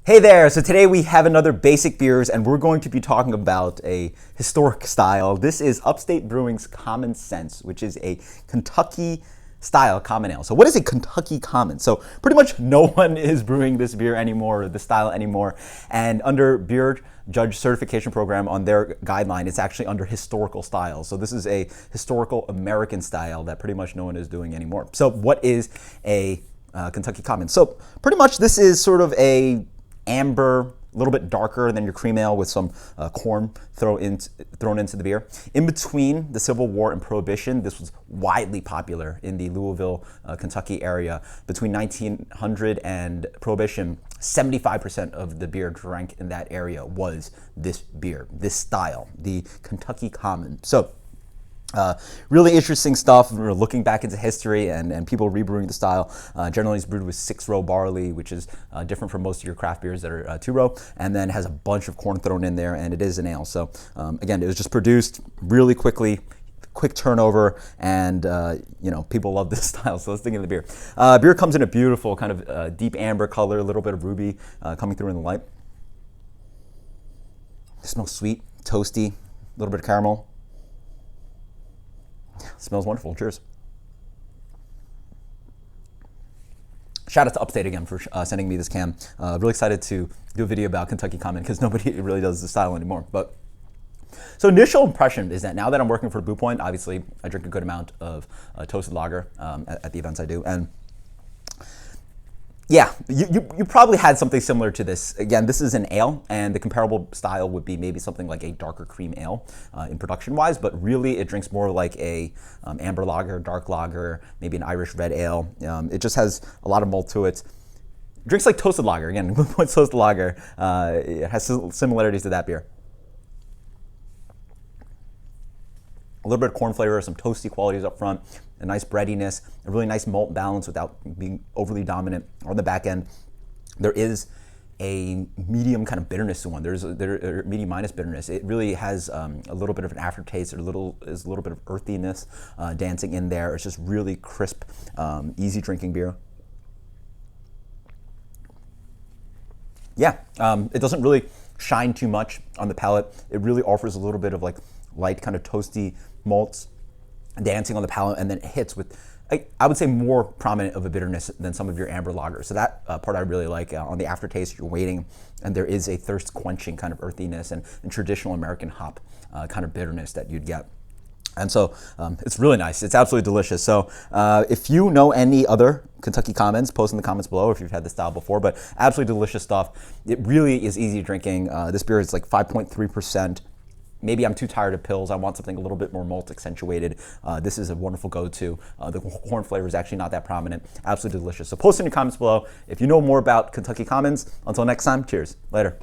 Hey there, so today we have another basic beers and we're going to be talking about a historic style. This is Upstate Brewing's Common Sense, which is a Kentucky style common ale. So what is a Kentucky common? So pretty much no one is brewing this beer anymore, or this style anymore. And under Beer Judge Certification Program on their guideline, it's actually under historical styles. So this is a historical American style that pretty much no one is doing anymore. So what is a Kentucky common? So pretty much this is sort of a amber, a little bit darker than your cream ale with some corn thrown into the beer. In between the Civil War and Prohibition, this was widely popular in the Louisville, Kentucky area. Between 1900 and Prohibition, 75% of the beer drank in that area was this beer, this style, the Kentucky Common. So really interesting stuff. We're looking back into history and people rebrewing the style. Generally it's brewed with 6-row barley, which is different from most of your craft beers that are 2-row, and then has a bunch of corn thrown in there, and it is an ale. So again, it was just produced really quickly, quick turnover, and people love this style. So let's dig into the beer. Beer comes in a beautiful kind of deep amber color, a little bit of ruby coming through in the light. It smells sweet, toasty, a little bit of caramel. Smells wonderful. Cheers. Shout out to Upstate again for sending me this can. Really excited to do a video about Kentucky Common because nobody really does this style anymore. But so initial impression is that now that I'm working for Blue Point, obviously I drink a good amount of toasted lager at the events I do, and yeah, you probably had something similar to this. Again, this is an ale, and the comparable style would be maybe something like a darker cream ale in production-wise, but really it drinks more like a amber lager, dark lager, maybe an Irish red ale. It just has a lot of malt to it. It drinks like toasted lager. Again, Blue Point toasted lager. It has similarities to that beer. A little bit of corn flavor, some toasty qualities up front, a nice breadiness, a really nice malt balance without being overly dominant. On the back end, there is a medium kind of bitterness to one. There's a medium minus bitterness. It really has a little bit of an aftertaste, a little bit of earthiness dancing in there. It's just really crisp, easy drinking beer. Yeah, it doesn't really shine too much on the palate. It really offers a little bit of like light kind of toasty malts dancing on the palate, and then it hits with, I would say, more prominent of a bitterness than some of your amber lagers. So that part I really like. On the aftertaste, you're waiting, and there is a thirst-quenching kind of earthiness and traditional American hop kind of bitterness that you'd get. And so it's really nice. It's absolutely delicious. So if you know any other Kentucky Commons, post in the comments below if you've had this style before, but absolutely delicious stuff. It really is easy drinking. This beer is like 5.3%. Maybe I'm too tired of pills. I want something a little bit more malt accentuated. This is a wonderful go-to. The corn flavor is actually not that prominent. Absolutely delicious. So post in your comments below if you know more about Kentucky Commons. Until next time, cheers. Later.